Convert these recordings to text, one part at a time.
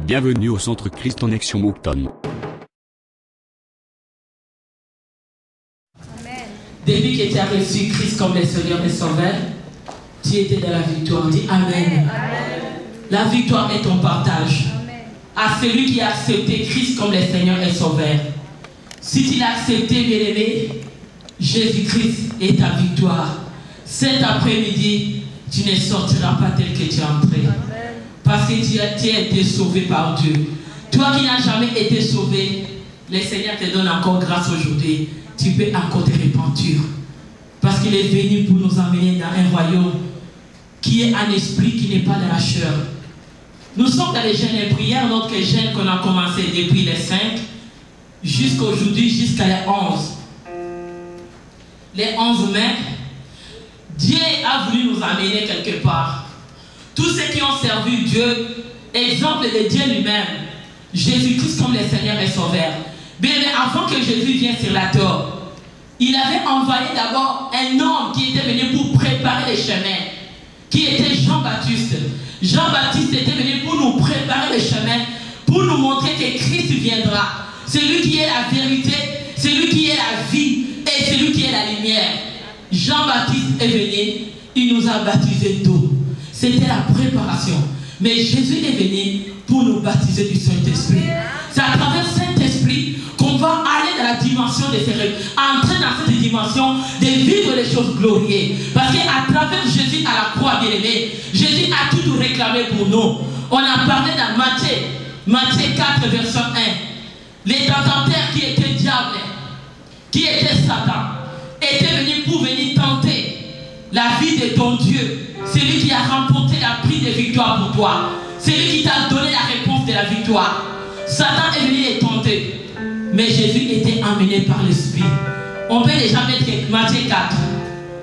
Bienvenue au Centre Christ en Action Moncton. Depuis que tu as reçu Christ comme le Seigneur et Sauveur, tu étais dans la victoire. Dis Amen. La victoire est ton partage. À celui qui a accepté Christ comme le Seigneur et Sauveur. Si tu l'as accepté, bien-aimé, Jésus-Christ est ta victoire. Cet après-midi, tu ne sortiras pas tel que tu es entré. Parce que tu as été sauvé par Dieu. Toi qui n'as jamais été sauvé, le Seigneur te donne encore grâce aujourd'hui. Tu peux encore te repentir. Parce qu'il est venu pour nous emmener dans un royaume qui est un esprit qui n'est pas de la chair. Nous sommes dans les jeûnes et prières, notre jeûne qu'on a commencé depuis les 5 jusqu'à aujourd'hui, jusqu'à les 11. Les 11 mai, Dieu a voulu nous amener quelque part. Tous ceux qui ont servi Dieu, exemple de Dieu lui-même, Jésus-Christ comme le Seigneur et Sauveur. Bien, mais avant que Jésus vienne sur la terre, il avait envoyé d'abord un homme qui était venu pour préparer les chemins, qui était Jean-Baptiste. Jean-Baptiste était venu pour nous préparer le chemin, pour nous montrer que Christ viendra. C'est lui qui est la vérité, c'est lui qui est la vie et c'est lui qui est la lumière. Jean-Baptiste est venu, il nous a baptisé d'eau. C'était la préparation. Mais Jésus est venu pour nous baptiser du Saint-Esprit. C'est à travers le Saint-Esprit qu'on va aller dans la dimension des rêves, entrer dans cette dimension de vivre les choses glorieuses. Parce qu'à travers Jésus à la croix, bien-aimé, Jésus a tout réclamé pour nous. On a parlé dans Matthieu 4, verset 1. Les tentateurs qui étaient diables, qui étaient Satan, étaient venus pour venir tenter la vie de ton Dieu. C'est lui qui a remporté la prix de victoire pour toi. C'est lui qui t'a donné la réponse de la victoire. Satan est venu les tenter. Mais Jésus était emmené par l'Esprit. On peut déjà mettre Matthieu 4.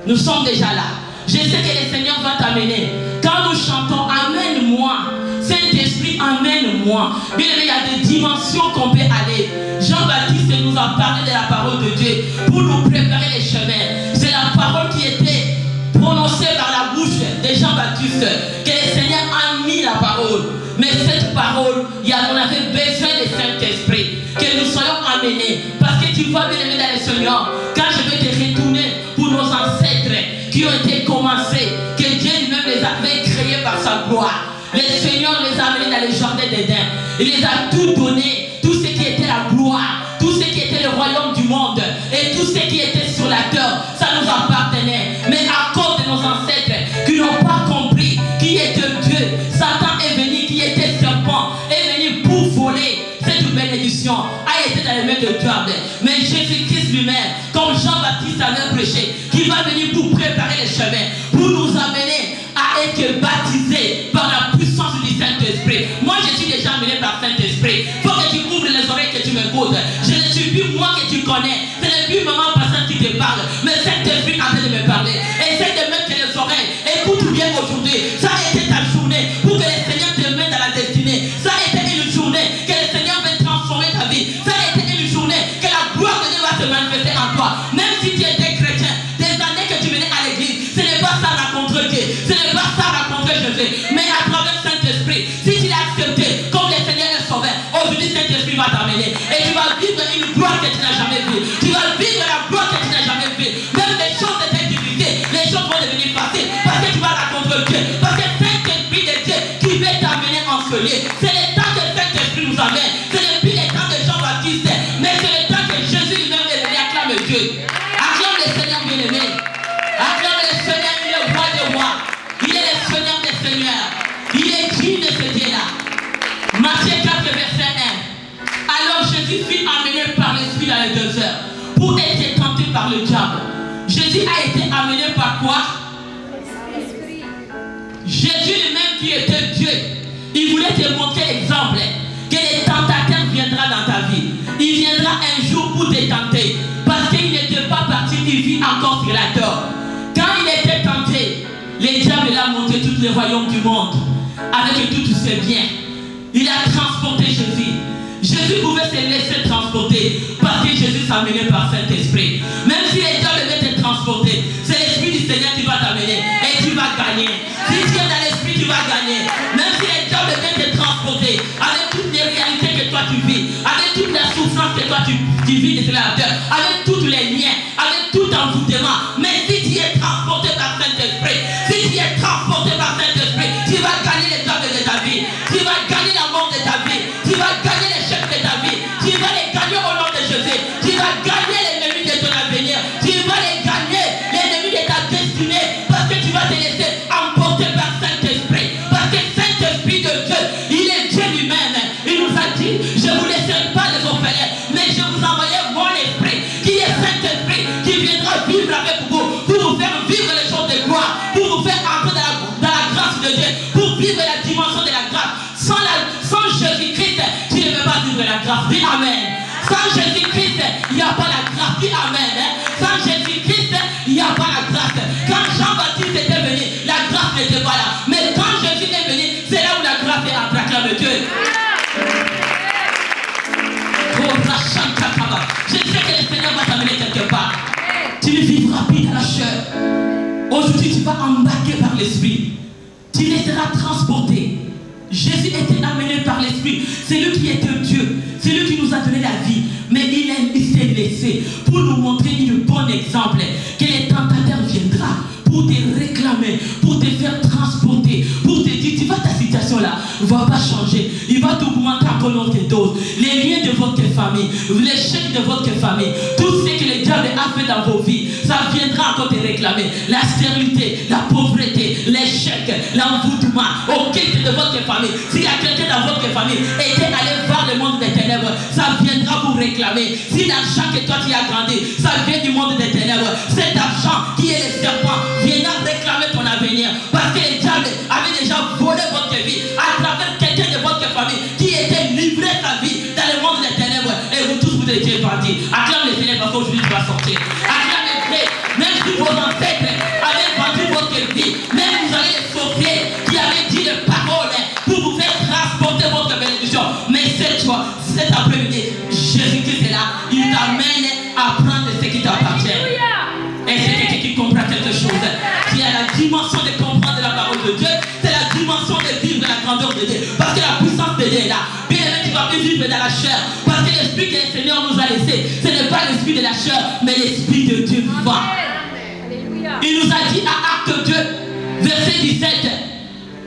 Nous sommes déjà là. Je sais que le Seigneur va t'amener. Quand nous chantons, amène-moi. Saint-Esprit, amène-moi. Bien, il y a des dimensions qu'on peut aller. Jean-Baptiste nous a parlé de la parole de Dieu pour nous préparer les chemins. C'est la parole qui était prononcée par la bouche de Jean-Baptiste que le Seigneur a mis la parole. Mais cette parole, on avait besoin du Saint-Esprit, que nous soyons amenés. Parce que tu vas bien aimer dans le Seigneur. Quand je vais te retourner pour nos ancêtres qui ont été commencés, que Dieu lui-même les avait créés par sa gloire. Le Seigneur les a amenés dans le jardin d'Éden. Il les a tout donné, tout ce qui était la gloire, tout ce qui était le royaume du monde et tout ce qui était sur la terre, ça nous appartenait. Mais à cause de nos ancêtres qui n'ont pas compris qui était Dieu, Satan est venu, qui était serpent, est venu pour voler cette bénédiction, a été dans les mains de Dieu. Mais Jésus-Christ lui-même, comme Jean-Baptiste avait prêché, qui va venir pour préparer les chemins, pour nous amener à être baptisés par la puissance du Saint-Esprit. Moi, je suis déjà amené par Saint-Esprit. Il faut que tu ouvres les oreilles, que tu m'écoutes. Je ne suis plus moi que tu connais. Ce n'est plus maman personne qui te parle. Mais Saint-Esprit a train de me parler. Essaye de mettre les oreilles. Écoute bien aujourd'hui. Ça a été ta journée pour que le Seigneur te mette dans la destinée. Ça a été une journée que le Seigneur va transformer ta vie. Ça a été une journée que la gloire de Dieu va se manifester en toi. Même si tu étais chrétien, des années que tu venais à l'église, ce n'est pas ça rencontrer Dieu. Ce n'est pas ça rencontrer Jésus. Mais à travers Saint-Esprit, si tu l'as accepté comme le Seigneur est sauveur, aujourd'hui Saint-Esprit va t'amener. Et tu vas vivre une gloire que tu n'as jamais vue. Tu vas vivre la gloire que tu n'as jamais vue. Même les choses de tes difficultés, les choses vont devenir faciles. Parce que tu vas rencontrer Dieu. Parce que Saint-Esprit de Dieu qui veut t'amener en ce lieu. C'est le temps que Saint-Esprit nous amène. Ce n'est plus le temps de Jean-Baptiste. Mais c'est le temps que Jésus lui-même est venu acclamer Dieu. Acclame le Seigneur bien-aimé. Acclame le Seigneur, il est le roi des rois. Il est le Seigneur des seigneurs. Il est digne de ce Dieu-là. Matthieu 4, verset 1. Alors Jésus fut amené par l'Esprit dans les déserts pour être tenté par le diable. Jésus a été amené par quoi? Jésus lui-même qui était Dieu. Il voulait te montrer l'exemple que les tentateurs viendra dans ta vie. Il viendra un jour pour te tenter. Parce qu'il n'était pas parti, il vit encore sur la terre. Quand il était tenté, le diable a monté tous les royaumes du monde avec tous ses biens. Il a transporté Jésus. Jésus pouvait se laisser transporter parce que Jésus s'amenait par Saint-Esprit. Même si les diables devaient te transporter, c'est l'Esprit du Seigneur qui va t'amener et tu vas gagner. Si tu es dans l'Esprit, tu vas gagner. Même si les diables devaient te transporter avec tout toi tu vis des sélecteurs, avec tous les liens, avec tout envoûtement. Mais si tu es transporté par Saint-Esprit, si tu es transporté par Saint-Esprit, tu vas gagner les tables de ta vie, tu vas gagner la mort de ta vie, tu vas gagner l'échec de ta vie, tu vas les gagner au nom de Jésus, tu vas gagner l'ennemi de ton avenir, tu vas les gagner l'ennemi de ta destinée, parce que tu vas te laisser emporter par Saint-Esprit, parce que Saint-Esprit de Dieu, il est Dieu lui-même. Il nous a dit, je ne vous laisserai pas les orphelins, mais je vous envoie mon esprit, qui est Saint-Esprit, qui viendra vivre avec vous, pour vous faire vivre les choses de gloire, pour vous faire entrer dans la grâce de Dieu, pour vivre la dimension de la grâce. Sans Jésus-Christ, tu ne peux pas vivre la grâce. Dis Amen. Sans Jésus-Christ, il n'y a pas la grâce. Dis Amen. Sans Jésus-Christ, il n'y a pas la grâce. Quand Jean-Baptiste était venu, la grâce n'était pas là. Mais quand Jésus est venu, c'est là où la grâce est entrée. Acclame Dieu. Je sais que le Seigneur va t'amener quelque part. Tu ne vivras plus dans la chair. Aujourd'hui, tu vas embarquer par l'Esprit. Tu les seras transporté. Jésus était amené par l'Esprit. C'est lui qui était Dieu. C'est lui qui nous a donné la vie. Mais il s'est laissé pour nous montrer un bon exemple. Que les tentateurs viendront pour te réclamer, pour te faire transporter, pour te dire, tu vois ta situation là, ne va pas changer. Il va t'augmenter encore notre dose. Les liens de votre famille, l'échec de votre famille, tout ce que le diable a fait dans vos vies, ça viendra encore te réclamer. La stérilité, la pauvreté, l'échec, l'envoûtement, au quitte de votre famille. S'il y a quelqu'un dans votre famille était allé voir le monde des ténèbres, ça viendra vous réclamer. Si l'argent que toi tu as grandi, ça vient du monde des ténèbres, cet argent qui est le serpent viendra réclamer ton avenir. Parce que le diable avait déjà volé votre vie à travers quelqu'un de votre famille qui était livré sa vie dans le monde des ténèbres. Et vous tous vous étiez partis. Acclame le Seigneur parce qu'aujourd'hui tu vas sortir. Acclame le Seigneur. Même si vos ancêtres avaient vendu votre vie, même vous avez les sorciers qui avaient dit des paroles pour vous faire transporter votre bénédiction. Mais cette fois, cet après-midi, Jésus-Christ est là. Il t'amène à prendre ce qui t'appartient. Et c'est quelqu'un qui comprend quelque chose. Qui a la dimension de comprendre la parole de Dieu. C'est la dimension de vivre la grandeur de Dieu. Parce que la puissance de Dieu est là. Bien aimé, tu vas plus vivre dans la chair. Parce que l'esprit que le Seigneur nous a laissé, ce n'est pas l'esprit de la chair, mais l'esprit de Dieu vivant. Il nous a dit à Acte 2, verset 17,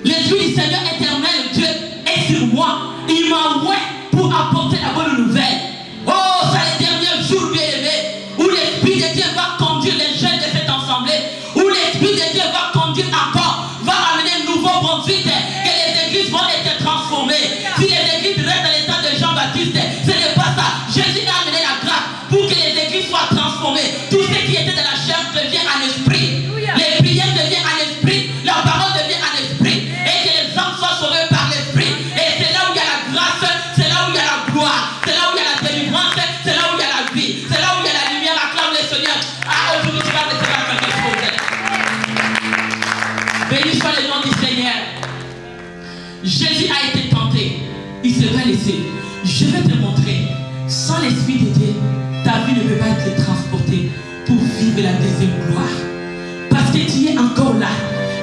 l'esprit du Seigneur éternel, Dieu, est sur moi. Il m'a envoyé pour apporter la bonne nouvelle. Oh, c'est le dernier jour, bien aimé, où l'esprit de Dieu va conduire les jeunes de cette assemblée, où l'esprit de Dieu va conduire encore, va amener un nouveau conduite, que les églises vont être transformées. Si les églises restent dans l'état de Jean-Baptiste, ce n'est pas ça. Jésus a amené la grâce pour que les églises soient transformées. Tout ce qui était dans la chair devient en esprit. Les prières deviennent en esprit, la parole devient en esprit, et que les hommes soient sauvés par l'esprit. Et c'est là où il y a la grâce, c'est là où il y a la gloire, c'est là où il y a la délivrance, c'est là où il y a la vie, c'est là où il y a la lumière. Acclame le Seigneur. Ah, aujourd'hui tu vas recevoir quelque chose. Béni soit le nom du Seigneur. Jésus a été tenté, il se va laisser. Je vais te montrer, sans l'esprit de Dieu, ta vie ne peut pas être transportée pour vivre la deuxième gloire. Parce que tu es encore là,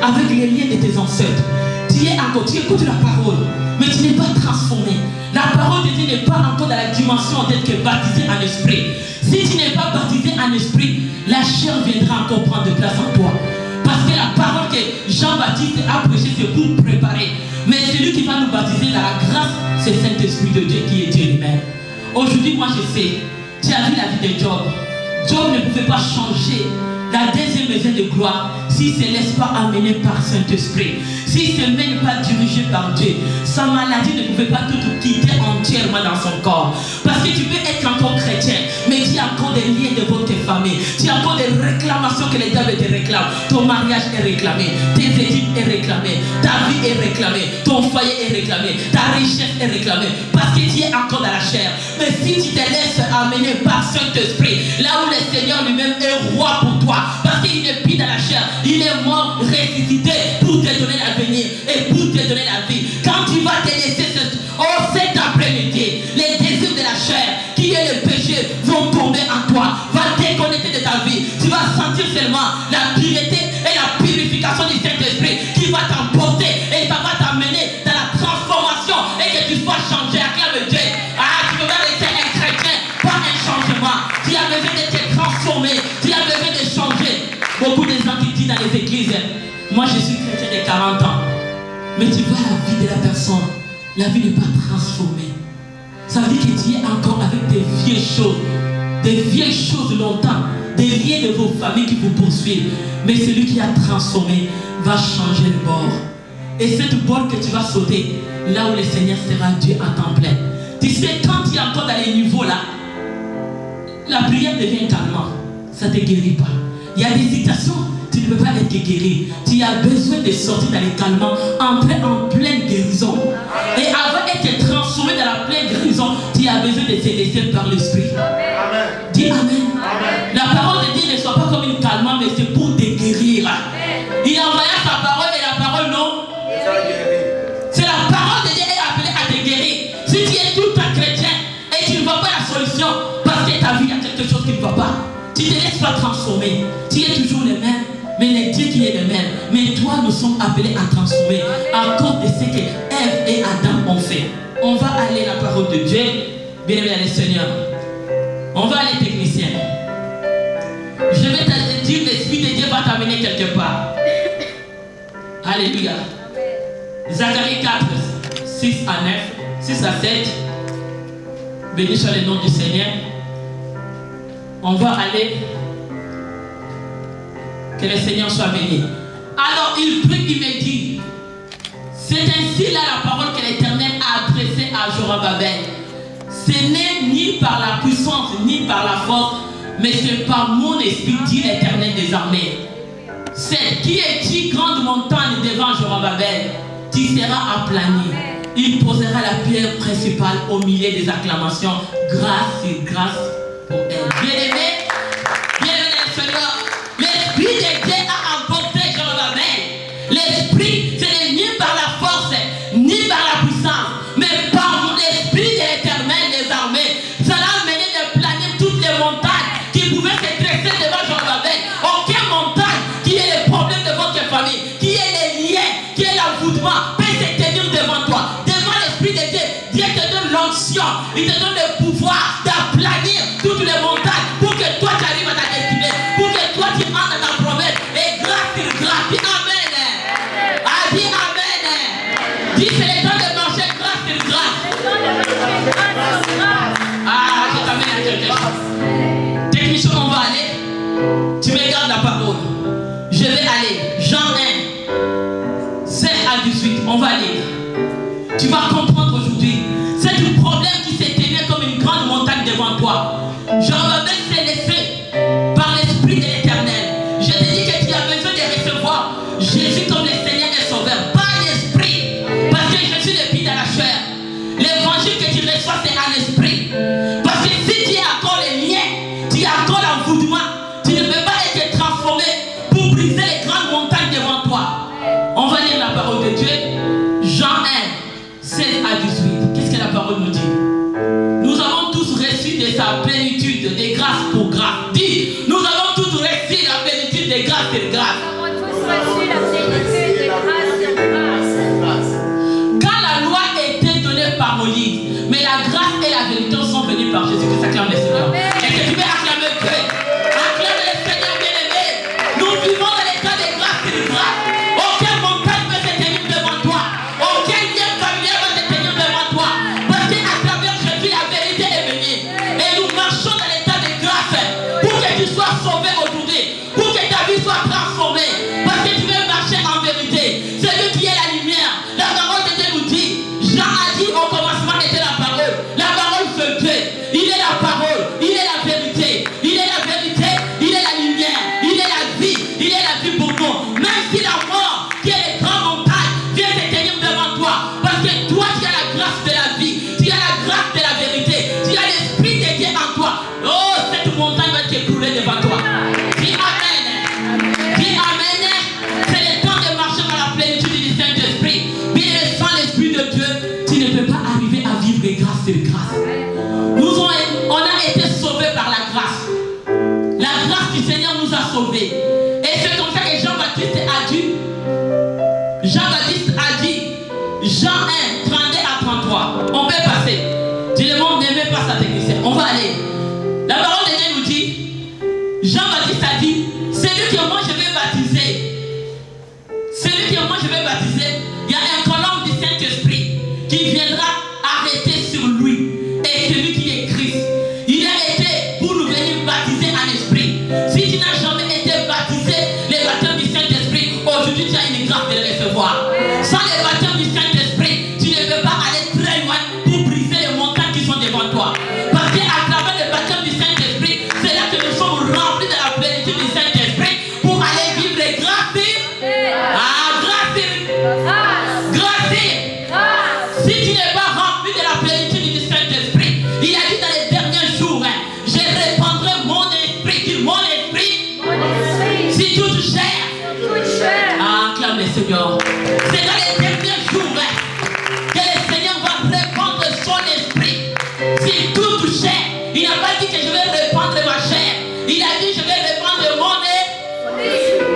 avec les liens de tes ancêtres. Tu es encore, tu écoutes la parole, mais tu n'es pas transformé. La parole de Dieu n'est pas encore dans la dimension d'être baptisé en esprit. Si tu n'es pas baptisé en esprit, la chair viendra encore prendre de place en toi. Parce que la parole que Jean-Baptiste a prêchée, c'est pour préparer. Mais celui qui va nous baptiser dans la grâce, c'est Saint-Esprit de Dieu qui est Dieu lui-même. Aujourd'hui, moi je sais, tu as vu la vie de Job. Job ne pouvait pas changer la deuxième maison de gloire s'il ne se laisse pas amener par Saint-Esprit. S'il ne se mène pas dirigé par Dieu, sa maladie ne pouvait pas tout quitter entièrement dans son corps. Parce que tu peux être encore chrétien, mais tu as encore des liens de votre famille. Tu as encore des réclamations que les diables te réclament. Ton mariage est réclamé, tes études sont réclamées, ta vie est réclamée, ton foyer est réclamé, ta richesse est réclamée. Parce que tu es encore dans la chair. Mais si tu te laisses amener par Saint-Esprit, là où le Seigneur lui-même est roi pour toi, parce qu'il n'est plus dans la chair, il est mort, ressuscité pour te donner l'avenir et pour te donner la vie. Quand tu vas te laisser cet après-midi, les désirs de la chair, qui est le péché, vont tomber en toi, va déconnecter de ta vie. Tu vas sentir seulement la pureté et la purification du Saint-Esprit qui va t'emporter et ça va t'amener dans la transformation et que tu sois changé. Acclame Dieu. Ah, tu peux pas rester un chrétien, pas un dis dans les églises, moi je suis chrétien de 40 ans. Mais tu vois la vie de la personne, la vie n'est pas transformée. Ça veut dire que tu es encore avec des vieilles choses longtemps, des liens de vos familles qui vous poursuivent. Mais celui qui a transformé va changer le bord. Et cette bord que tu vas sauter, là où le Seigneur sera Dieu à temps plein. Tu sais, quand tu es encore dans les niveaux là, la prière devient calmant. Ça ne te guérit pas. Il y a des situations, tu ne peux pas être guéri. Tu as besoin de sortir dans les calmants, entrer en pleine guérison. Et avant d'être transformé dans la pleine guérison, tu as besoin de te laisser par l'Esprit. Dis Amen. Amen. La parole de Dieu ne soit pas comme une calmant, mais c'est pour te guérir. Il envoya sa parole et la parole non. C'est la parole de Dieu est appelée à te guérir. Si tu es tout un chrétien et tu ne vois pas la solution parce que ta vie, il y a quelque chose qui ne va pas, tu ne te laisses pas transformer. Tu es toujours le même, mais le Dieu qui est le même. Mais toi, nous sommes appelés à transformer à cause de ce que Ève et Adam ont fait. On va aller à la parole de Dieu. Bien-aimé le Seigneur. On va aller technicien. Je vais te dire, l'Esprit de Dieu va t'amener quelque part. Alléluia. Zacharie 4, 6 à 9, 6 à 7. Béni soit le nom du Seigneur. On va aller. Que le Seigneur soit béni. Alors il prie, il me dit, c'est ainsi là la parole que l'Éternel a adressée à Zorobabel. Ce n'est ni par la puissance, ni par la force, mais c'est par mon esprit, dit l'Éternel des armées. C'est qui est-il grande montagne devant Zorobabel, tu seras aplani. Il posera la pierre principale au milieu des acclamations. Grâce et grâce pour elle. Bien-aimé, bien-aimé le Seigneur, l'Esprit de Dieu a emporté Zorobabel. L'Esprit, ce n'est ni par la force, ni par la puissance, mais par mon esprit de l'Éternel des armées. Ça l'a amené de planer toutes les montagnes qui pouvaient se dresser devant Zorobabel. Aucune montagne qui est le problème de votre famille, qui est les liens, qui est l'envoûtement, peut se tenir devant toi. Devant l'Esprit de Dieu, Dieu te donne l'onction, il te donne le pouvoir d'aplanir toutes les montagnes pour que toi tu arrives à ta destinée, pour que toi tu entres dans ta promesse. Et grâce, dis Amen. Ah, dis Amen. Dis c'est le temps de marcher grâce. Ah, je t'amène à quelque chose. Technicien, on va aller. Tu me gardes la parole. Je vais aller. Jean 1, 7 à 18. On va aller. Tu vas comprendre aujourd'hui. C'est un problème qui s'est tenu comme une grande montagne devant toi. Zorobabel s'est laissé par l'Esprit de l'Éternel. Je te dis que tu as besoin de recevoir Jésus comme le Seigneur et Sauveur. Pas l'Esprit. Parce que Jésus ne vit dans la chair. L'évangile que tu reçois, c'est un esprit. Parce que si tu as encore les liens, tu as encore l'envoûtement, tu ne peux pas être transformé pour briser les grandes montagnes devant toi. On va lire la parole de Dieu. Jean 1, 16 à 18. Qu'est-ce que la parole nous dit? Nous avons tous reçu de sa plénitude, de grâce pour grâce. Dis, nous avons tous reçu la plénitude de grâce et de grâce. Nous avons tous reçu la plénitude de grâce et de grâce. Quand la loi était donnée par Moïse, mais la grâce et la vérité sont venues par Jésus. Que s'acclame le Seigneur. Est-ce que tu veux acclamer Dieu? Acclame le Seigneur bien-aimé. Nous vivons dans l'état de grâce et de grâce. Aucune montagne peut se tenir devant toi. Aucun lien familial va se tenir devant toi. Parce qu'à acclame le Seigneur. C'est dans les derniers jours que le Seigneur va répandre son esprit. S'il tout touchait, il n'a pas dit que je vais répandre ma chair. Il a dit je vais répandre mon esprit.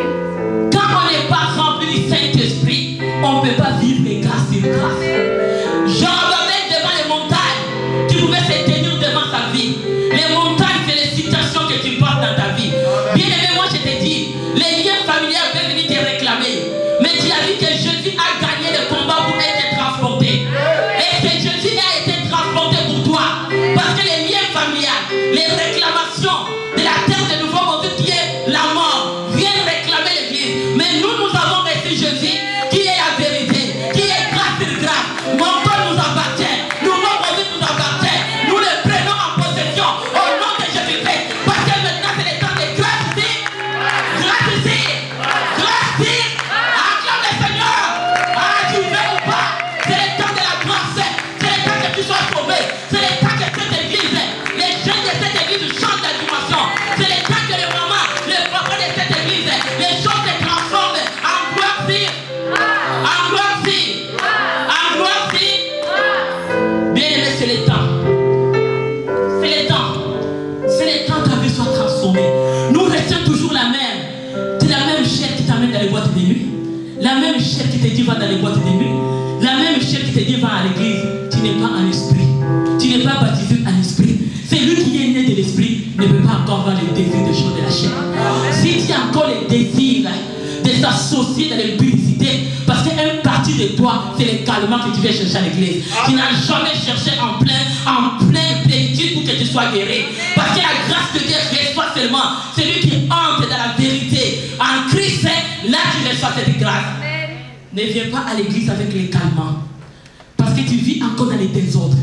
Quand on n'est pas rempli du Saint-Esprit, on ne peut pas vivre les grâces sur grâce. Jean va mettre devant les montagnes qui pouvaient se tenir devant sa vie. Les montagnes, c'est les situations que tu portes dans ta vie. Bien aimé, moi je te dis, les liens familiaux peuvent venir te réclamer. Mais tu as vu que Jésus a gagné le combat pour être transporté. Et que Jésus a été transporté pour toi. Parce que les liens familiaux, les réclamations de la terre de nouveau monde qui est la mort, viennent réclamer l'église. Mais nous, nous avons reçu Jésus qui est la vérité, qui est grâce sur grâce. Mon corps nous appartient, nouveau monde nous appartient. Nous le prenons en possession au nom de Jésus-Christ. Parce que maintenant c'est le temps de grâce ici. Grâce ici. Grâce ici. Acclame le Seigneur. Ah, tu veux ou pas? C'est le temps de la grâce. C'est le temps que tu sois sauvé. C'est le temps que cette église, les jeunes de cette église changent la dimension. C'est le temps que les mamans, les papas de cette église, les choses se transforment en gloire ici. En gloire ici. En gloire ici. Bien aimé, c'est le temps. C'est le temps. C'est le temps que ta vie soit transformée. Nous restons toujours la même. C'est la même chair qui t'amène dans les boîtes de nuit. La même chair qui te dit va dans les boîtes de nuit. La même chair qui te dit va à l'église. Tu n'es pas en esprit. Tu n'es pas baptisé en esprit. Celui qui est né de l'esprit ne peut pas encore avoir les désirs des choses de la chair. Si tu as encore les désirs de s'associer dans l'impudicité, parce qu'une partie de toi, c'est le calmant que tu viens chercher à l'église. Tu n'as jamais cherché en pleine plénitude pour que tu sois guéri. Parce que la grâce de Dieu reçoit seulement celui qui entre dans la vérité. En Christ, là tu reçois cette grâce. Ne viens pas à l'église avec les calmants. Parce que tu vis encore dans les désordres.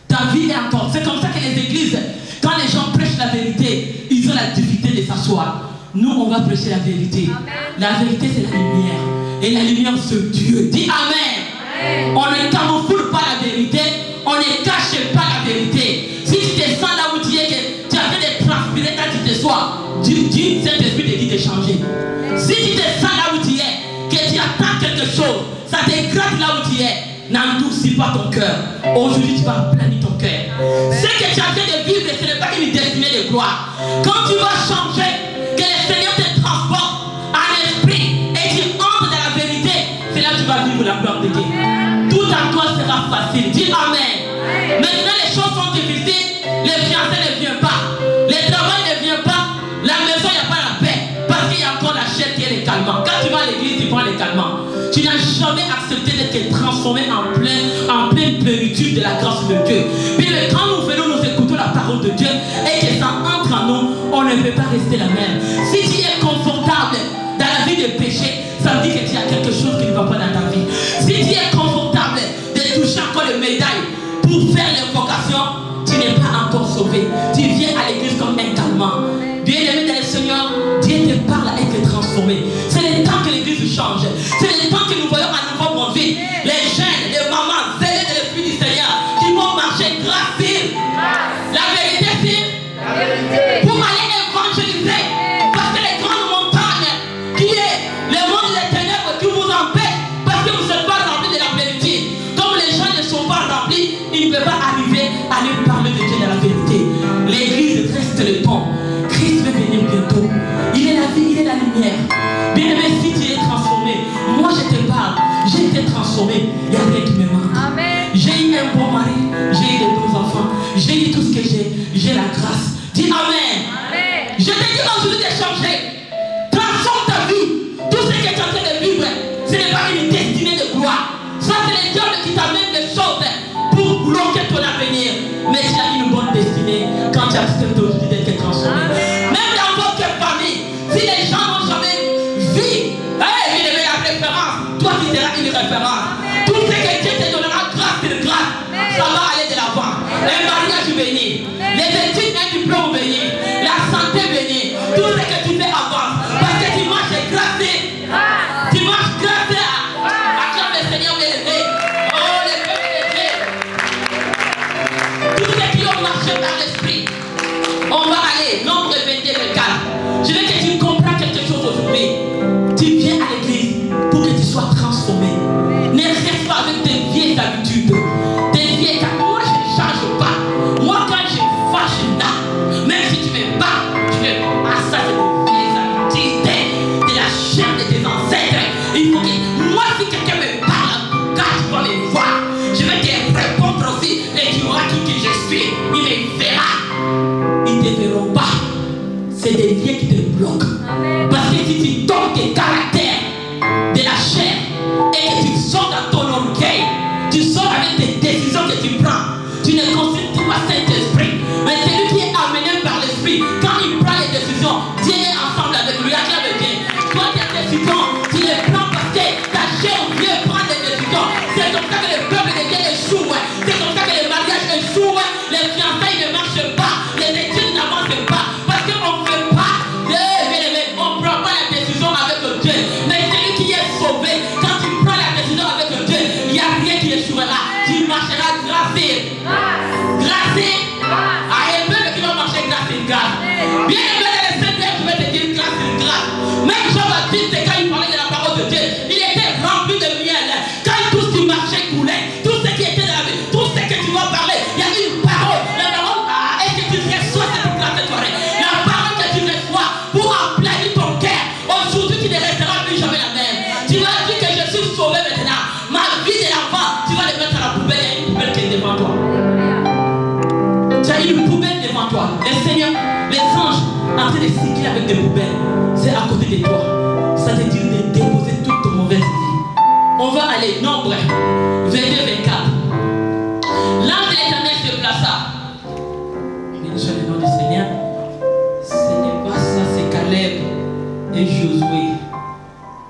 Ta vie est encore. C'est comme ça que les églises, quand les gens prêchent la vérité, ils ont la difficulté de s'asseoir. Nous, on va prêcher la vérité. Amen. La vérité, c'est la lumière. Et la lumière, c'est Dieu. Dis Amen. Amen. On ne camoufle pas la vérité. On ne cache pas la vérité. Si tu te sens là où tu es, que tu as fait des transpirer quand tu te sois, Dieu, Saint-Esprit te dit de changer. Si tu te sens là où tu es, que tu attends quelque chose, ça te gratte là où tu es, n'endurcis pas ton cœur. Aujourd'hui, tu vas planir ton cœur. Ce que tu as fait de vivre, ce n'est pas une destinée de gloire. Quand tu vas changer, que le Seigneur te transporte en esprit et tu entres dans la vérité, c'est là que tu vas vivre la gloire de Dieu. Tout à toi sera facile. Dis Amen. Maintenant, les choses sont difficiles. Les fiancés ne viennent pas. Le travail ne vient pas. La maison, il n'y a pas la paix. Parce qu'il y a encore la chair qui est les calmants. Quand tu vas à l'église, tu prends les calmants. Tu n'as jamais accepté d'être transformé en pleine plénitude de la grâce de Dieu. Puis quand nous venons, nous écoutons la parole de Dieu et que ça entre en nous, on ne peut pas rester la même. Si tu es confortable dans la vie de péché, ça veut dire que tu as quelque chose qui ne va pas dans ta vie. Si tu es confortable de toucher encore le médaille pour faire l'invocation, tu n'es pas encore sauvé. Tu viens à l'église comme un calmant. Bien-aimé dans le Seigneur, Dieu te parle à être transformé. C'est le temps que l'église change. C'est le temps que nous voyons à nouveau mon vie. Les jeunes, les mamans, zélés de l'Esprit du Seigneur, qui vont marcher grâce sur la vérité sur pour aller évangéliser. Parce que les grandes montagnes qui est le monde des ténèbres qui vous empêche parce que vous n'êtes pas remplis de la plénitude. Comme les gens ne sont pas remplis, ils ne peuvent pas arriver à lui parler de Dieu de la vérité. L'église reste le temps. Christ va venir bientôt. Il est la vie, il est la lumière. Bien aimé, si tu es transformé, moi je te parle, j'ai été transformé, il n'y a rien qui me manque. J'ai eu un bon mari, j'ai eu de beaux enfants, j'ai eu tout ce que j'ai la grâce. Dis Amen. Amen. Je te dis aujourd'hui de changer. Transforme ta vie. Tout ce que tu es en train de vivre, ce n'est pas une destinée de gloire. Ça, c'est le diable qui t'amène des choses pour bloquer ton avenir. Mais tu as une bonne destinée quand tu acceptes aujourd'hui d'être transformé. Même dans votre famille, si les gens n'ont jamais vu, il devait la référence, toi tu seras une référence. Tout ce que Dieu te donnera grâce sur grâce, ça va aller de l'avant. Un mariage béni, les études, un diplôme béni, la santé bénie, tout ce que tu fais avance. Parce que tu marches grâce, tu marches grâce. Acclame le Seigneur bien-aimé. Oh, les peuples de Dieu. Tous ceux qui ont marché dans l'esprit, on va aller, nombre 22 le cas. Je veux que tu comprends quelque chose aujourd'hui. Tu viens à l'église pour que On va aller, Nombre 22, 24. L'ange de l'Éternel se plaça. Béni soit le nom du Seigneur. Ce n'est pas ça, c'est Caleb et Josué.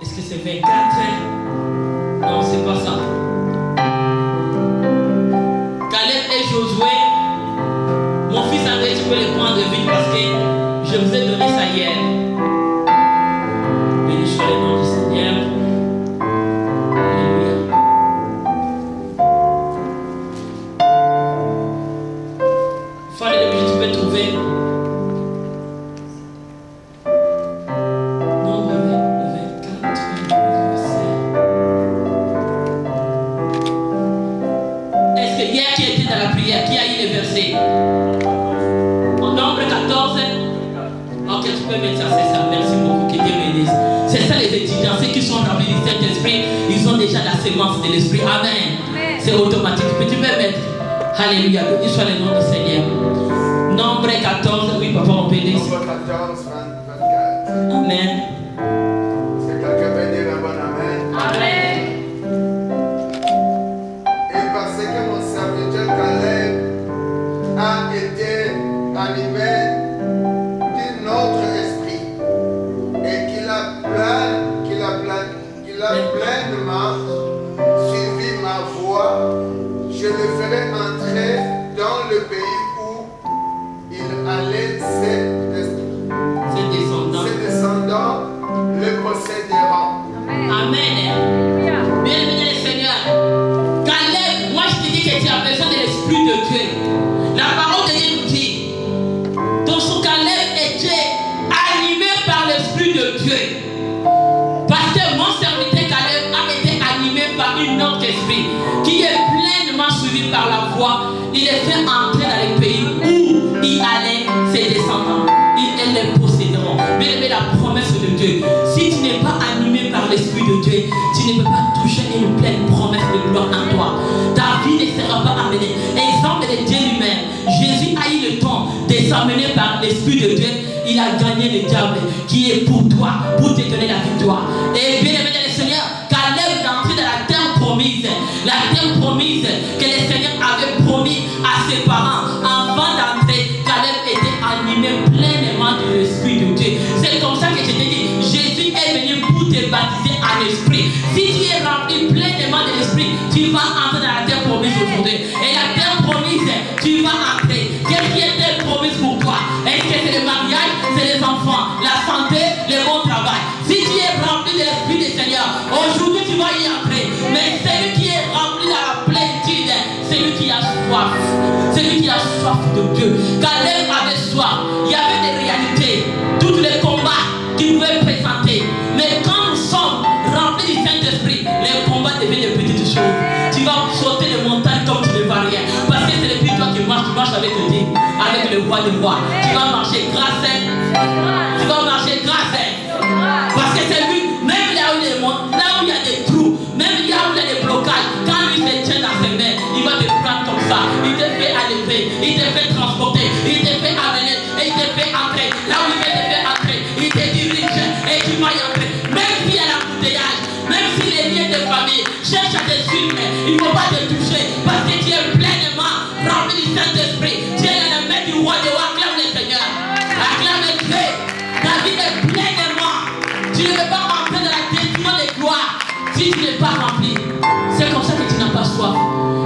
Est-ce que c'est 24? Non, c'est pas ça. Caleb et Josué. Mon fils André, tu peux les prendre vite parce que je vous ai donné ça hier. Béni soit le nom du Seigneur. Alléluia. Fallait depuis tu peux trouver. Nombre 24, verset. Est-ce que hier qui était dans la prière, qui a eu les versets? En Nombre 14. Ok, tu peux mettre ça, c'est ça. Merci beaucoup, que Dieu bénisse. C'est ça les étudiants, ceux qui sont remplis du Saint-Esprit, ils ont déjà la sémence de l'Esprit. Amen. C'est automatique. Mais tu peux mettre. Alléluia. Béni soit le nom du Seigneur. Nombre 14. Oui, papa, on peut lire. Nombre 14, 24. Amen. Est-ce que quelqu'un peut dire un bon amen? Amen. Et parce que mon serviteur Caleb a été animé d'un autre esprit et qu'il a pleinement suivi ma voie, je le ferai entrer dans le pays où il allait, ses descendants le posséderont. Amen. Alléluia. Bien-aimé le Seigneur. Caleb, moi je te dis que tu as besoin de l'Esprit de Dieu. La parole de Dieu nous dit. Donc son Caleb était animé par l'Esprit de Dieu. Parce que mon serviteur Caleb a été animé par une autre esprit qui est pleinement suivi par la voix. Il est fait entrer dans les pays où il allait, ses descendants. Ils les posséderont. Mais la promesse de Dieu, si tu n'es pas animé par l'Esprit de Dieu, tu ne peux pas toucher une pleine promesse de gloire en toi. Ta vie ne sera pas amenée. Exemple de Dieu lui-même. Jésus a eu le temps de s'amener par l'Esprit de Dieu. Il a gagné le diable qui est pour toi, pour te donner la victoire. Et bien aimé le Seigneur, Caleb est entré dans la terre promise que le Seigneur avait promis à ses parents. Avant d'entrer, Caleb était animé pleinement de l'Esprit de Dieu. C'est comme ça que je te dis, Jésus est venu pour te baptiser en esprit. Si tu es rempli pleinement de l'esprit, tu vas entrer dans la terre promise aujourd'hui. Et la terre promise, tu vas entrer. Qu'est-ce qui est terre promise pour toi? Est-ce que c'est le mariage, c'est les enfants, la santé, le bon travail? Si tu es rempli de l'Esprit du Seigneur, aujourd'hui tu vas y entrer. Mais celui qui est rempli dans la plénitude, c'est lui qui a soif. C'est lui qui a soif de Dieu. Caleb avait soif. Il y avait des réalités, tous les combats qu'il pouvait présenter. Mais quand nous sommes remplis du Saint-Esprit, les combats deviennent des petites choses. Tu vas sauter les montagnes comme tu ne vas rien. Parce que c'est depuis toi qui marches, tu marches avec Dieu, avec le roi des rois. Tu vas marcher grâce. Tu vas marcher grâce. Parce que c'est lui, même là où il y a des monts, là où il y a des trous, même là où il y a des blocages, quand lui se tient dans ses mains, il va te prendre comme ça. Il te fait enlever, il te fait transporter, il te fait amener, et il te fait entrer. Là où il veut te faire entrer, il te dirige et tu vas y entrer. Même s'il y a l'embouteillage, même si les liens de famille cherchent à te suivre, il ne faut pas te toucher parce que tu es pleinement rempli du Saint-Esprit. Tu es dans la main du roi des rois. Acclame le Seigneur. Acclame le Dieu. Ta vie est pleinement. Tu ne veux pas rentrer dans la décision de gloire si tu n'es pas rempli. C'est comme ça que tu n'as pas soif.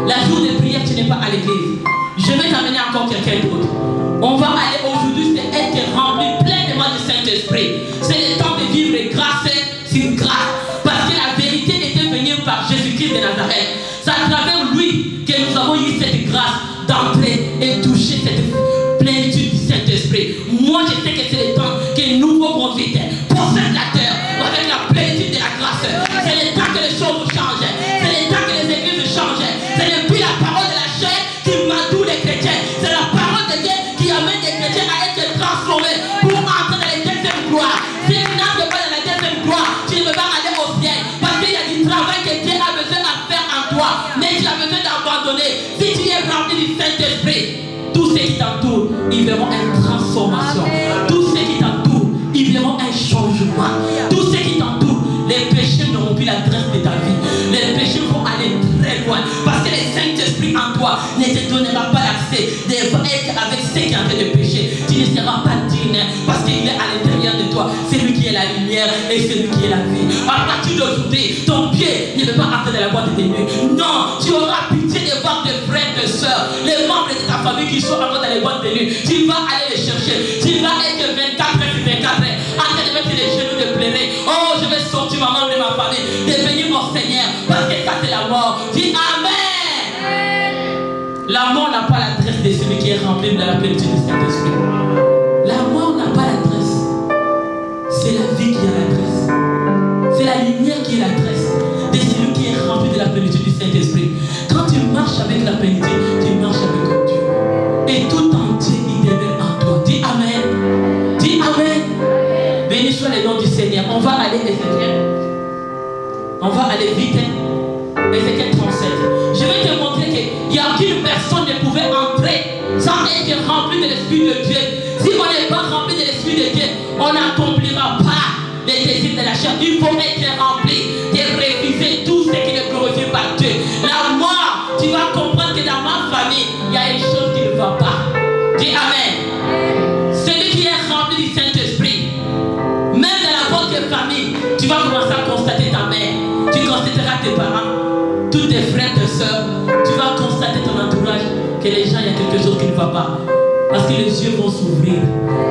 La jour de prière, tu n'es pas à l'église. Je vais t'amener encore quelqu'un d'autre. On va aller aujourd'hui, c'est être rempli pleinement du Saint-Esprit. C'est le temps de vivre grâce sur grâce. Parce que la vérité était venue par Jésus-Christ de Nazareth. C'est à travers lui que nous avons eu cette grâce d'entrer et toucher cette plénitude du Saint-Esprit. Moi, je sais que c'est le temps que nouveau convite possède la terre avec la plénitude de la grâce. C'est le temps que les choses changent. C'est le temps que les églises changent. C'est depuis la parole de la chair qui madoue les chrétiens. C'est la parole de Dieu qui amène les chrétiens à être transformés pour entrer dans les deuxièmes gloires. Si tu n'entres pas dans la deuxième gloire, tu ne peux pas aller au ciel. Parce qu'il y a du travail que Dieu a besoin de faire en toi. Mais tu as besoin d'abandonner. Si tu es rempli du Saint-Esprit, tous ceux qui t'entourent, ils verront une transformation. Tous ceux qui t'entourent, ils verront un changement. Tous ceux qui t'entourent, les péchés n'auront plus l'adresse de ta vie. les péchés vont aller très loin. Parce que le Saint-Esprit en toi ne te donnera pas l'accès d'être avec ceux qui ont fait de péché. Tu ne seras pas digne parce qu'il est à l'intérieur de toi. C'est lui qui est la lumière et c'est lui qui est la vie. À partir d'aujourd'hui, ton pied ne peut pas entrer dans la boîte de nuit. Non, tu auras pitié de voir tes frères, tes soeurs, les membres de ta famille qui sont encore dans les boîtes de nuit. Tu vas aller les chercher. Tu vas être 24 heures sur 24 heures en train de mettre les genoux, de pleurer. Oh, je vais sortir ma membre de ma famille, devenir mon Seigneur parce que ça c'est la mort. Dis Amen. La mort n'a pas l'adresse de celui qui est rempli de la plénitude du Saint-Esprit. La mort n'a pas l'adresse. C'est la vie qui a l'adresse. C'est la lumière qui est l'adresse de celui qui est rempli de la plénitude du Saint-Esprit. Quand tu marches avec la plénitude, tu marches avec ton Dieu. Et tout entier, il demeure en toi. Dis Amen. Dis Amen. Béni soit le nom du Seigneur. On va aller Ézéchiel. On va aller vite. Ézéchiel 37. Je vais te montrer qu'il n'y a aucune personne ne pouvait entrer sans être rempli de l'Esprit de Dieu. Si on n'est pas rempli de l'Esprit de Dieu, on n'accomplira pas les désirs de la chair. Il faut être rempli de refuser tout ce qui ne glorifie pas Dieu. La mort, tu vas comprendre que dans ma famille, il y a une chose qui ne va pas. Dis Amen. Celui qui est rempli du Saint-Esprit, même dans la votre famille, tu vas commencer à constater ta mère, tu constateras tes parents, tous tes frères, tes soeurs, tu vas constater ton entourage que les gens, il y a quelque chose qui ne va pas. Parce que les yeux vont s'ouvrir,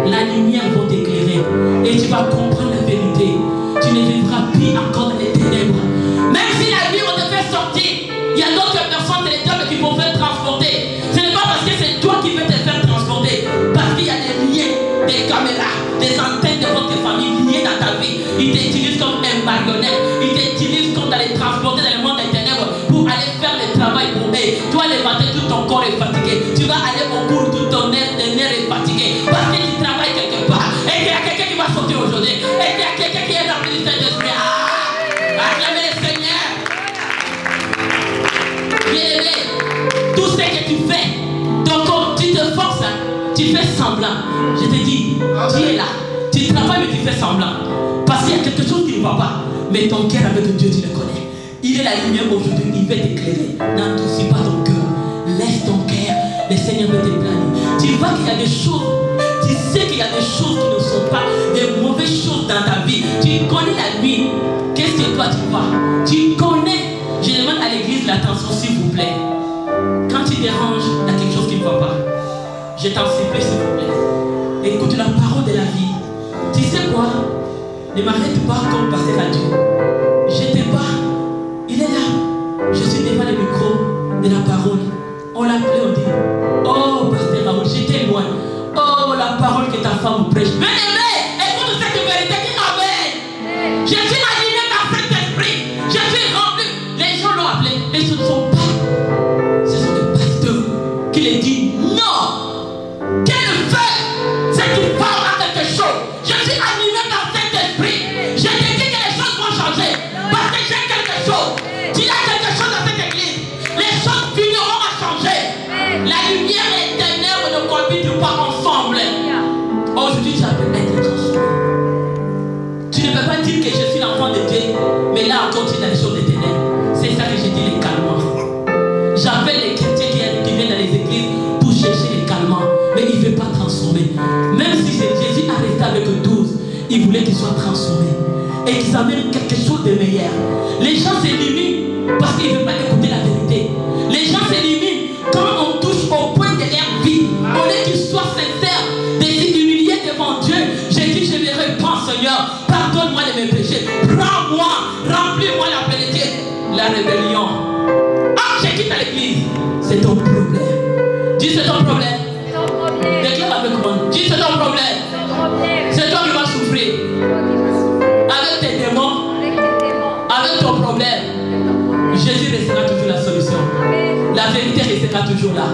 la lumière va t'éclairer et tu vas comprendre la vérité. Tu ne vivras plus encore dans les ténèbres. Même si la vie on te fait sortir, il y a d'autres personnes dans les tables qui vont faire transporter. Ce n'est pas parce que c'est toi qui veux te faire transporter, parce qu'il y a des liens, des caméras, des antennes de votre famille liées dans ta vie. Ils t'utilisent comme un marionnette, ils t'utilisent comme d'aller transporter dans le monde des ténèbres pour aller faire le travail pour eux. Toi, le matin, tout ton corps est fatigué. Tu vas aller au cours, tout ton nerf est fatigué parce que tu travailles quelque part et qu'il y a quelqu'un qui va sortir aujourd'hui et qu'il y a quelqu'un qui est rempli du Saint-Esprit. Acclamez le Seigneur. Bien-aimé, tout ce que tu fais, donc tu te forces, tu fais semblant. Je te dis, tu es là, tu travailles mais tu fais semblant parce qu'il y a quelque chose qui ne va pas. Mais ton cœur avec Dieu, tu le connais. Il est la lumière aujourd'hui, il va t'éclairer. N'endurcis pas ton cœur, laisse ton cœur, le Seigneur veut te planer. Tu vois qu'il y a des choses, tu sais qu'il y a des choses qui ne sont pas des mauvaises choses dans ta vie. Tu connais la nuit. Qu'est-ce que toi tu vois? Tu connais. Je demande à l'église l'attention s'il vous plaît. Quand tu déranges, il y a quelque chose qui ne va pas. Je t'en supplie s'il vous plaît. Écoute la parole de la vie. Tu sais quoi? Ne m'arrête pas comme pasteur à Dieu. Je te bats. Il est là. Je suis devant le micro de la parole. On l'appelait, on dit, oh, pasteur Raoul, j'étais loin. Oh, la parole que ta femme vous prêche. Bien-aimé, écoute cette vérité, dis Amen. Je suis animé par cet esprit. Je suis rempli. Les gens l'ont appelé, mais ce ne sont pas. Ce sont des pasteurs qui les disent non. Quel fait? C'est une femme à quelque chose. Je suis animé par cet esprit. Je te dis que les choses vont changer. Parce que j'ai quelque chose. Tu as quelque chose dans cette église. Les choses finiront à changer. La lumière et les ténèbres ne cohabitent pas ensemble. Aujourd'hui, tu as pu être transformé. Tu ne peux pas dire que je suis l'enfant de Dieu, mais là encore tu es dans les choses des ténèbres. C'est ça que je dis, les calmants. J'appelle les chrétiens qui viennent dans les églises pour chercher les calmants, mais il ne veut pas transformer. Même si c'est Jésus arrêté avec 12, il voulait qu'ils soient transformés et qu'ils amènent quelque chose de meilleur. Les gens s'éliminent parce qu'ils ne veulent pas écouter la vérité. Les gens s'éliminent quand on touche au point de leur vie. On est qu'ils soient sincères, de s'humilier devant Dieu. J'ai dit, je me répands, Seigneur. Pardonne-moi de mes péchés. Prends-moi, remplis-moi la plénitude. La rébellion. Ah, je quitte l'église. C'est ton problème. Dis, c'est ton problème. Déclare avec moi. Dis, c'est ton problème. C'est toi qui vas souffrir. Avec tes démons. Avec ton problème. Jésus restera toujours la solution. La vérité restera toujours là.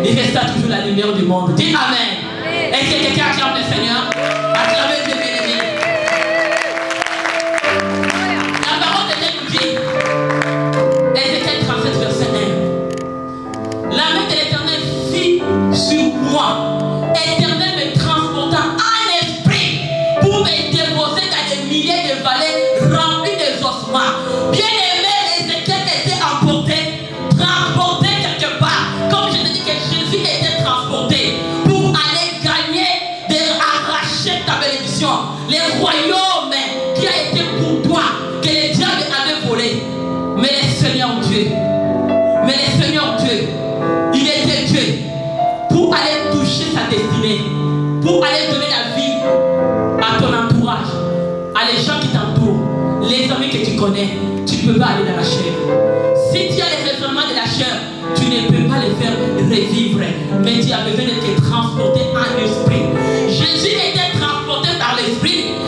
Il restera toujours la lumière du monde. Dis Amen. Est-ce que quelqu'un acclame le Seigneur? Acclamez Dieu bien-aimé. La parole de Dieu nous dit, Ézéchiel 37, verset 1. La main de l'Éternel fit sur moi. Éternel me transporta en esprit pour me déposer dans des milliers de vallées remplies de ossements. Bien-aimé, Ézéchiel tu connais, tu ne peux pas aller dans la chair. Si tu as les raisonnements de la chair, tu ne peux pas les faire revivre. Mais tu as besoin d'être transporté en esprit. Jésus était transporté par l'esprit.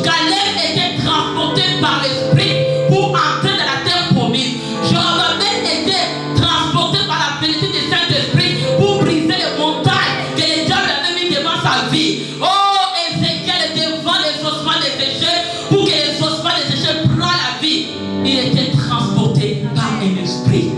Caleb était transporté par l'esprit pour entrer dans la terre promise. Joramel était transporté par la vérité du Saint-Esprit pour briser les montagnes que les diables avaient mis devant sa vie. Oh, Ézéchiel était devant les ossements desséchés pour que les ossements desséchés prennent la vie. Il était transporté par un esprit.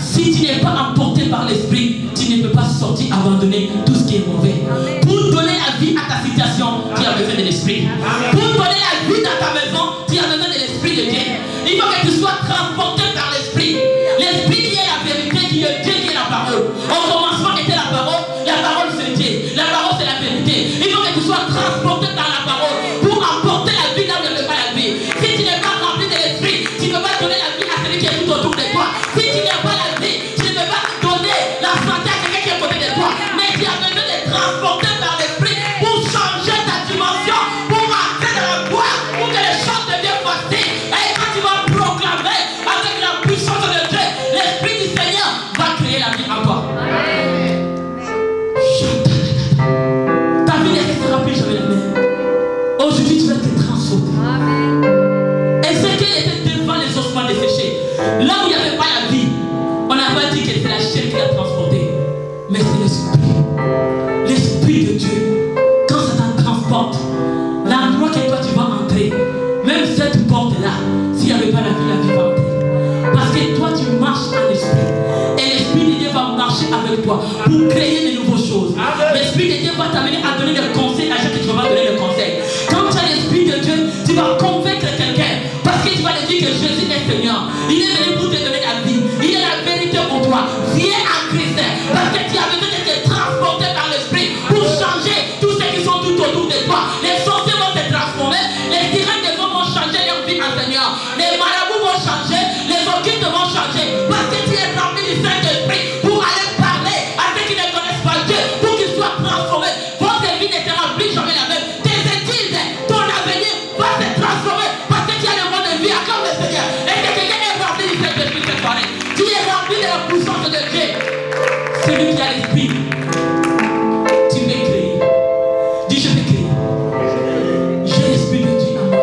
Si tu n'es pas emporté par l'esprit, tu ne peux pas sortir, abandonner tout ce qui est mauvais. Pour donner la vie à ta situation, tu as besoin de l'esprit. Pour donner la vie dans ta maison, tu as besoin de l'esprit de Dieu. Il faut que tu sois transporté par l'esprit. L'esprit qui est la vérité, qui est Dieu, qui est la parole. Au commencement était la parole c'est Dieu. La parole c'est la vérité. Il faut que tu sois transporté par la parole pour emporter la vie là où il n'y a pas la vie. Si tu n'es pas rempli de l'esprit, tu ne peux pas donner la vie à celui qui est tout autour de toi. Si tu n'as pas la vie, tu ne peux pas donner la santé à quelqu'un qui est à côté de toi. Mais tu as besoin de transporter par l'esprit pour changer ta dimension, pour entrer dans la gloire, pour que les choses deviennent faciles. Et quand tu vas proclamer avec la puissance de Dieu, l'esprit du Seigneur va créer la vie en toi. Ta vie ne restera plus jamais la même. Aujourd'hui, tu vas être transporté. Ézéchiel était devant les ossements desséchés. Là où il n'y avait pas la vie, on n'a pas dit que c'est la chair qui l'a transporté. Mais c'est l'esprit. L'esprit de Dieu. Quand ça t'en transporte, l'endroit que toi tu vas entrer, même cette porte-là, s'il n'y avait pas la vie va entrer. Parce que toi tu marches en esprit. Et l'esprit de Dieu va marcher avec toi pour créer de nouvelles choses. L'esprit de Dieu va t'amener à donner des conseils à chaque que tu vas donner des conseils. Quand tu as l'esprit de Dieu, tu vas convaincre quelqu'un. Parce que tu vas lui dire que Jésus est Seigneur. Il est venu pour te donner la vie. Il est la vérité pour toi. Viens en Christ. Parce que tu as besoin d'être transporté par l'esprit pour changer tous ceux qui sont tout autour de toi. Les sorciers vont se transformer. Les sirènes des hommes vont changer leur vie en Seigneur. Les marabouts vont changer. Les occultes vont changer. Parce que tu es rempli du Saint-Esprit pour aller parler à ceux qui ne connaissent pas Dieu. Pour qu'ils soient transformés. Votre vie ne sera plus jamais la même. Tes études, ton avenir va se transformer. Parce que tu as le mode de vie à comme le Seigneur. Et que quelqu'un est rempli du Saint-Esprit cette soirée. Tu es rempli de la puissance de Dieu. Celui qui a l'esprit, tu veux créer. Dis je vais créer. J'ai l'esprit de Dieu en moi.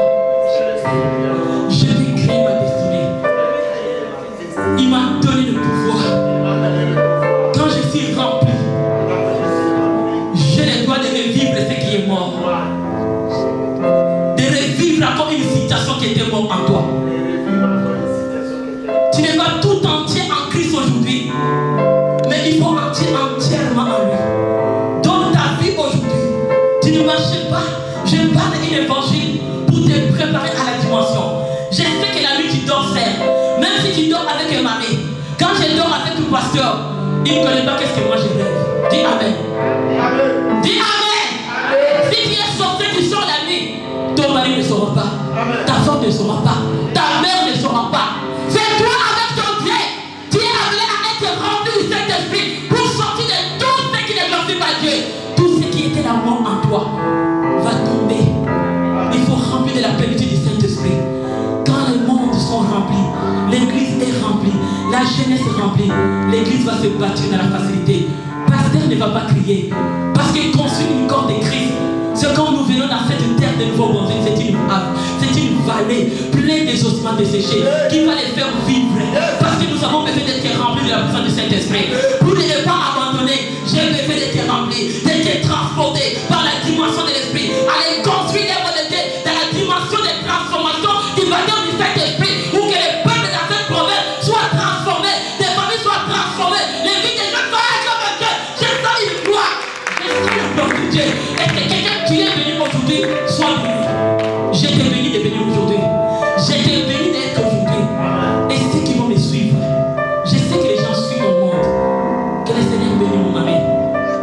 Je vais créer ma destinée. Il m'a donné le pouvoir. Quand je suis rempli, j'ai le droit de revivre ce qui est mort. De revivre encore une situation qui était morte en toi. Tu n'es pas tout entier en Christ aujourd'hui. Mais il faut entrer entièrement en lui. Dans ta vie aujourd'hui, tu ne marches pas. Je parle d'un évangile pour te préparer à la dimension. Je sais que la nuit tu dors seul. Même si tu dors avec un mari. Quand je dors avec le pasteur, il ne connaît pas qu'est-ce que moi je rêve. Dis Amen. Amen. Dis Amen. Si tu es sorti, tu sors la nuit, ton mari ne saura pas. Amen. Ta femme ne saura pas. Ta mère ne saura pas. C'est toi avec ton Dieu. Tu es appelé à être rempli du Saint-Esprit pour sortir de tout ce qui ne glorifie pas Dieu. Tout ce qui était la mort en toi va tomber. Il faut remplir de la plénitude du Saint-Esprit. Quand les mondes sont remplis, l'église est remplie, la jeunesse est remplie, l'église va se bâtir dans la facilité. Pasteur ne va pas crier. Parce qu'il construit une corde de Christ. C'est quand nous venons dans cette terre de nouveau bondé, c'est une vallée pleine des ossements desséchés qui va les faire vivre. Parce que nous avons besoin d'être remplis de la puissance du Saint-Esprit. Pour ne pas abandonner, j'ai besoin d'être rempli, d'être transporté par la dimension de l'Esprit. Allez construire l'œuvre de Dieu dans la dimension de transformation du baptême du Saint-Esprit. Pour que les peuples dans cette province soient transformés, des familles soient transformées, les vies des gens soient comme Dieu. Je sens une gloire. Je sens la gloire de Dieu. Et que quelqu'un qui est venu aujourd'hui soit béni. J'étais béni de venir aujourd'hui. J'étais béni d'être aujourd'hui. Et ceux qui vont me suivre, je sais que les gens suivent mon monde. Que le Seigneur bénisse mon ami.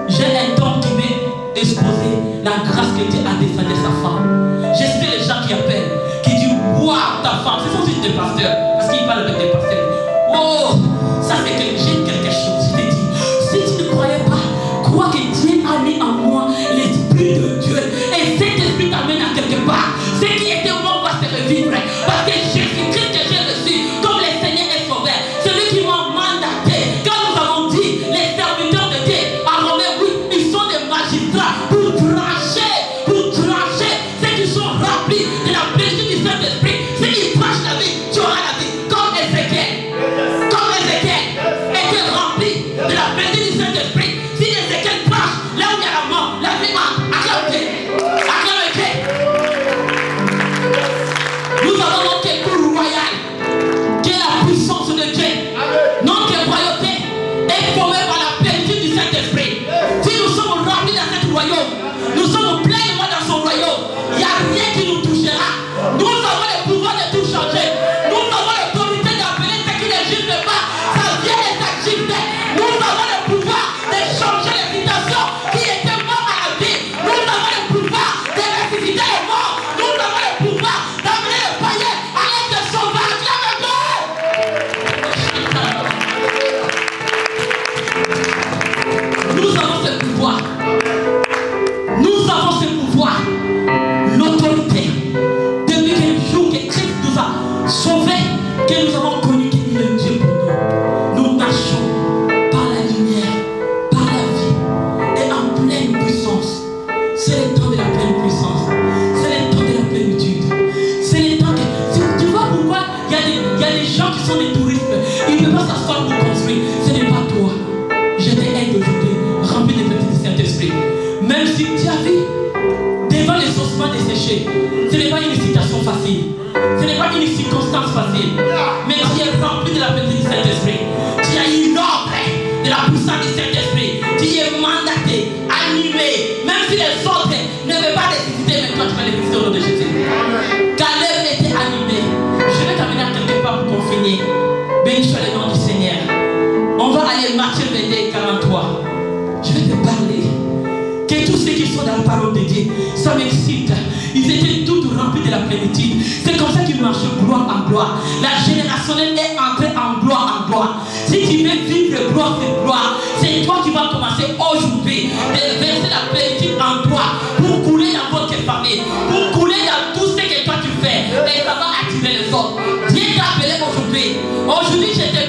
J'ai un don qui m'est exposé, la grâce que Dieu a descendu sa femme. J'espère les gens qui appellent, qui disent waouh, ta femme, c'est son fils de pasteur. Parce qu'il parle avec des pasteurs. Oh, ça fait que j'ai quelque chose. Je t'ai dit, si tu ne croyais pas, crois que Dieu a mis en moi l'Esprit de Dieu. Et cet esprit t'amène à quelque part. Ce qui était mort va se revivre. Parce que Jésus que nous avons connu qu'il est Dieu pour nous. Nous marchons par la lumière, par la vie et en pleine puissance. C'est le temps de la pleine puissance. C'est le temps de la plénitude. C'est le temps que... Tu vois pourquoi il y a des gens qui sont des touristes. Ils ne peuvent pas s'asseoir pour construire. Ce n'est pas toi. Je t'aide aujourd'hui, rempli de petit du Saint-Esprit. Même si tu as vu devant les ossements desséchés, ce n'est pas une situation facile. Ce n'est pas une circonstance facile. Mais tu es rempli de la petite du Saint-Esprit. Tu as une ordre de la puissance du Saint-Esprit. Tu es mandaté, animé. Même si les autres ne veulent pas les visiter, mais toi tu vas les visiter au nom de Jésus. Caleb était animé. Je vais t'amener à quelque part pour qu'on finisse. Béni soit le nom du Seigneur. On va aller Matthieu 22, 43. Je vais te parler. Que tous ceux qui sont dans la parole de Dieu, ça m'excite. Ils étaient tous remplis de la plénitude. C'est comme ça qu'ils marchaient gloire en gloire. La générationnelle est entrée en gloire en gloire. Si tu veux vivre gloire sur gloire,